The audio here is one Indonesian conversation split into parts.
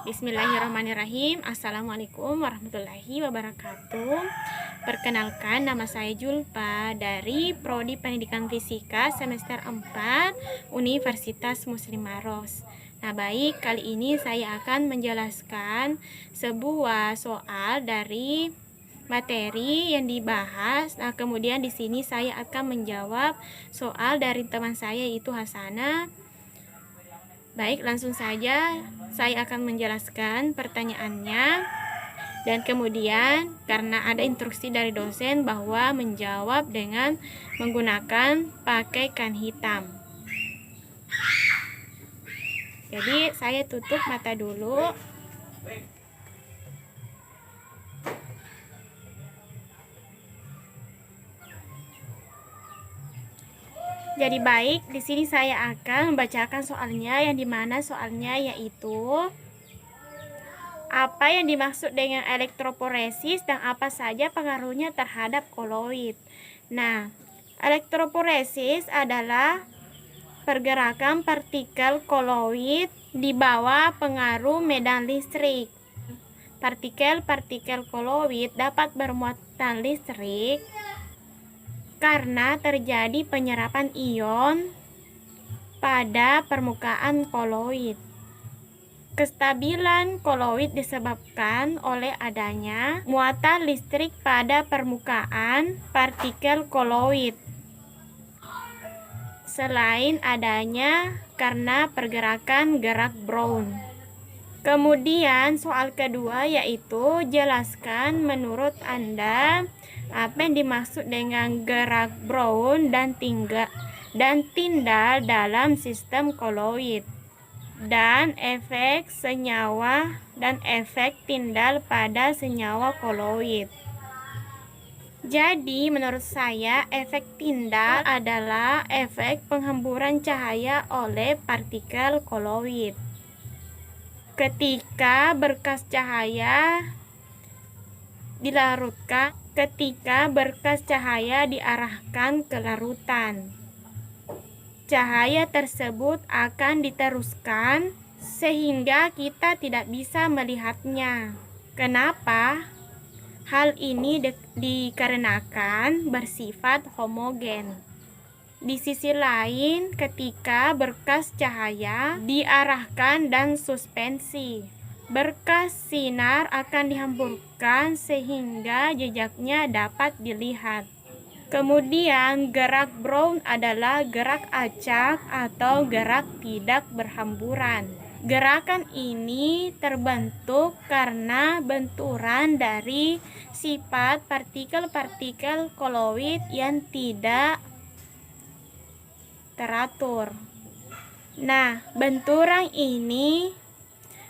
Bismillahirrahmanirrahim. Assalamualaikum warahmatullahi wabarakatuh. Perkenalkan, nama saya Julpa dari Prodi Pendidikan Fisika semester 4 Universitas Muslim Maros. Nah, baik, kali ini saya akan menjelaskan sebuah soal dari materi yang dibahas. Nah, kemudian di sini saya akan menjawab soal dari teman saya, yaitu Hasanah. Baik, langsung saja saya akan menjelaskan pertanyaannya. Dan kemudian karena ada instruksi dari dosen bahwa menjawab dengan menggunakan pakaikan hitam. Jadi saya tutup mata dulu. Jadi baik, di sini saya akan membacakan soalnya, yang dimana soalnya yaitu apa yang dimaksud dengan elektroforesis dan apa saja pengaruhnya terhadap koloid. Nah, elektroforesis adalah pergerakan partikel koloid di bawah pengaruh medan listrik. Partikel-partikel koloid dapat bermuatan listrik karena terjadi penyerapan ion pada permukaan koloid. Kestabilan koloid disebabkan oleh adanya muatan listrik pada permukaan partikel koloid, selain adanya karena pergerakan gerak Brown. Kemudian soal kedua yaitu jelaskan menurut Anda apa yang dimaksud dengan gerak Brown dan tindal dalam sistem koloid, dan efek senyawa dan efek tindal pada senyawa koloid. Jadi menurut saya efek tindal adalah efek penghamburan cahaya oleh partikel koloid ketika berkas cahaya dilarutkan, ketika berkas cahaya diarahkan ke larutan. Cahaya tersebut akan diteruskan sehingga kita tidak bisa melihatnya. Kenapa? Hal ini dikarenakan bersifat homogen. Di sisi lain, ketika berkas cahaya diarahkan dan suspensi, berkas sinar akan dihamburkan sehingga jejaknya dapat dilihat. Kemudian gerak Brown adalah gerak acak atau gerak tidak berhamburan. Gerakan ini terbentuk karena benturan dari sifat partikel-partikel koloid yang tidak teratur. Nah, benturan ini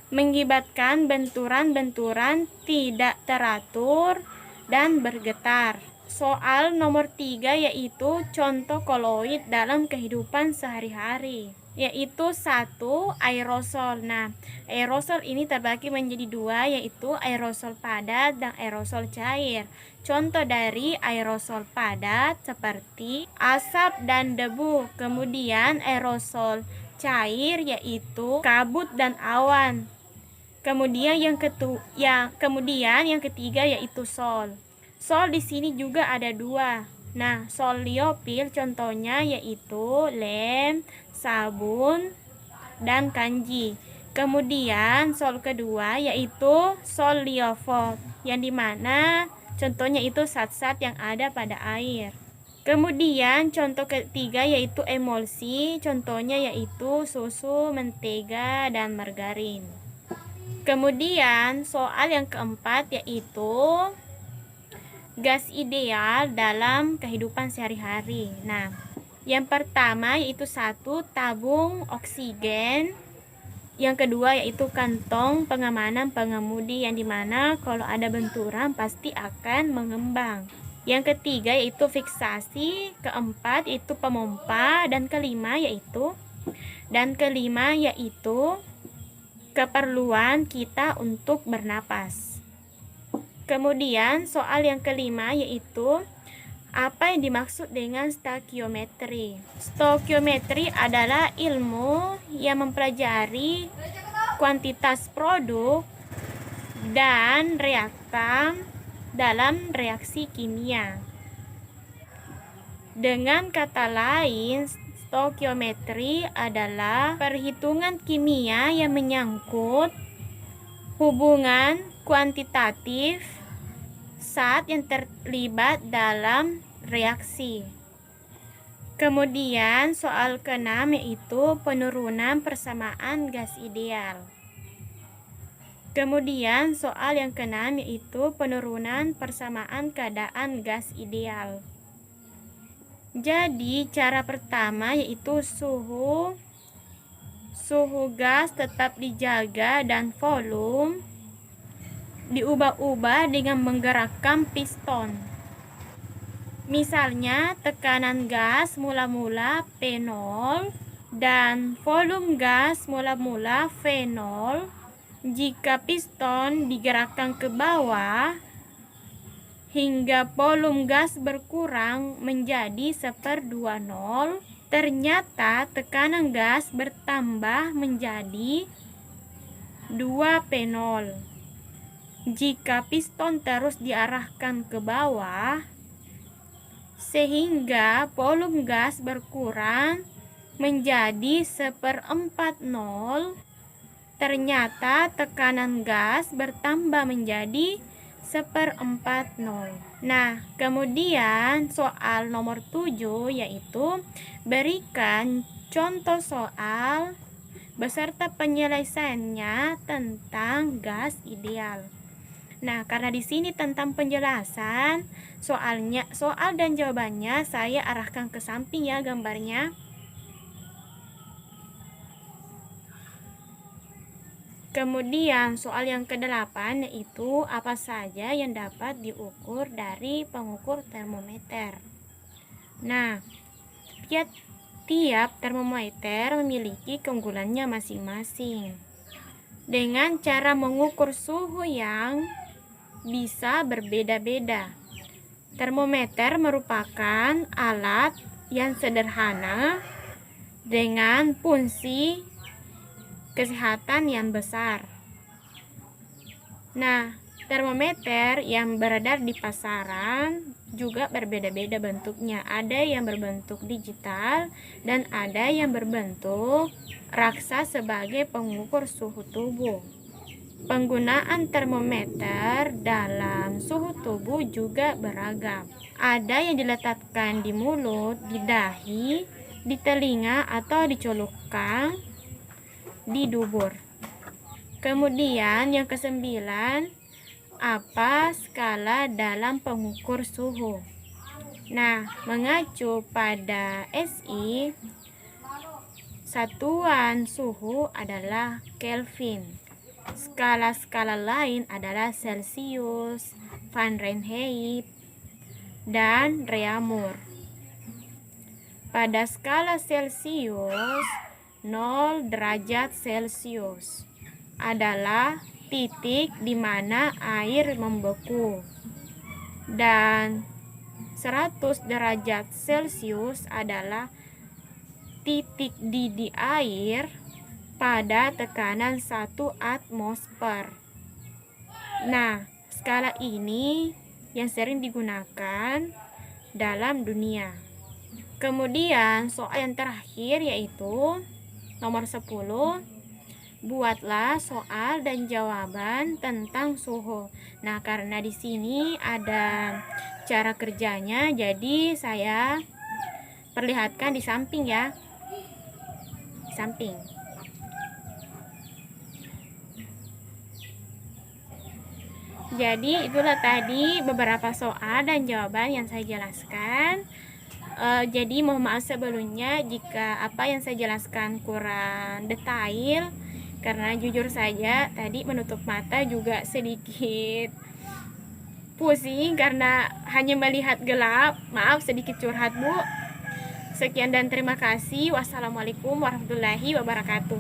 mengakibatkan benturan-benturan tidak teratur dan bergetar. Soal nomor 3 yaitu contoh koloid dalam kehidupan sehari-hari, yaitu 1. Aerosol. Nah, aerosol ini terbagi menjadi 2, yaitu aerosol padat dan aerosol cair. Contoh dari aerosol padat seperti asap dan debu. Kemudian aerosol cair yaitu kabut dan awan. Kemudian yang ketiga yaitu sol. Sol di sini juga ada 2. Nah, sol liofil contohnya yaitu lem, sabun, dan kanji. Kemudian sol kedua yaitu sol liofot, yang dimana contohnya itu zat-zat yang ada pada air. Kemudian contoh ketiga yaitu emulsi, contohnya yaitu susu, mentega, dan margarin. Kemudian soal yang keempat yaitu gas ideal dalam kehidupan sehari-hari. Nah, yang pertama yaitu 1. Tabung oksigen. Yang kedua yaitu kantong pengamanan pengemudi, yang dimana kalau ada benturan pasti akan mengembang. Yang ketiga yaitu fiksasi. Keempat yaitu pemompa. Dan kelima yaitu keperluan kita untuk bernapas. Kemudian soal yang kelima yaitu apa yang dimaksud dengan stakiometri. Stakiometri adalah ilmu yang mempelajari kuantitas produk dan reaktan dalam reaksi kimia. Dengan kata lain, stoikiometri adalah perhitungan kimia yang menyangkut hubungan kuantitatif zat yang terlibat dalam reaksi. Kemudian soal ke-6 yaitu penurunan persamaan gas ideal. Kemudian soal yang ke-6 yaitu penurunan persamaan keadaan gas ideal. Jadi cara pertama yaitu suhu gas tetap dijaga dan volume diubah-ubah dengan menggerakkan piston. Misalnya tekanan gas mula-mula P0 dan volume gas mula-mula V0. Jika piston digerakkan ke bawah hingga volume gas berkurang menjadi 1/20, ternyata tekanan gas bertambah menjadi 2P0. Jika piston terus diarahkan ke bawah sehingga volume gas berkurang menjadi 1/40, ternyata tekanan gas bertambah menjadi 1/40. Nah, kemudian soal nomor 7 yaitu berikan contoh soal beserta penyelesaiannya tentang gas ideal. Nah, karena di sini tentang penjelasan soal dan jawabannya saya arahkan ke samping ya gambarnya. Kemudian soal yang ke-8 yaitu apa saja yang dapat diukur dari pengukur termometer. Nah, tiap termometer memiliki keunggulannya masing-masing. Dengan cara mengukur suhu yang bisa berbeda-beda. Termometer merupakan alat yang sederhana dengan fungsi kesehatan yang besar. Nah, termometer yang beredar di pasaran juga berbeda-beda bentuknya. Ada yang berbentuk digital dan ada yang berbentuk raksa sebagai pengukur suhu tubuh. Penggunaan termometer dalam suhu tubuh juga beragam. Ada yang diletakkan di mulut, di dahi, di telinga, atau dicolokkan di dubur. Kemudian yang ke-9, apa skala dalam pengukur suhu? Nah, mengacu pada SI, satuan suhu adalah Kelvin. Skala-skala lain adalah Celsius, Fahrenheit, dan Reaumur. Pada skala Celsius, 0 derajat Celcius adalah titik di mana air membeku, dan 100 derajat Celcius adalah titik didih air pada tekanan 1 atmosfer. Nah, skala ini yang sering digunakan dalam dunia. Kemudian soal yang terakhir yaitu nomor 10. Buatlah soal dan jawaban tentang suhu. Nah, karena di sini ada cara kerjanya, jadi saya perlihatkan di samping ya. Di samping. Jadi itulah tadi beberapa soal dan jawaban yang saya jelaskan. Jadi mohon maaf sebelumnya jika apa yang saya jelaskan kurang detail, karena jujur saja tadi menutup mata juga sedikit pusing karena hanya melihat gelap. Maaf sedikit curhat Bu. Sekian dan terima kasih. Wassalamualaikum warahmatullahi wabarakatuh.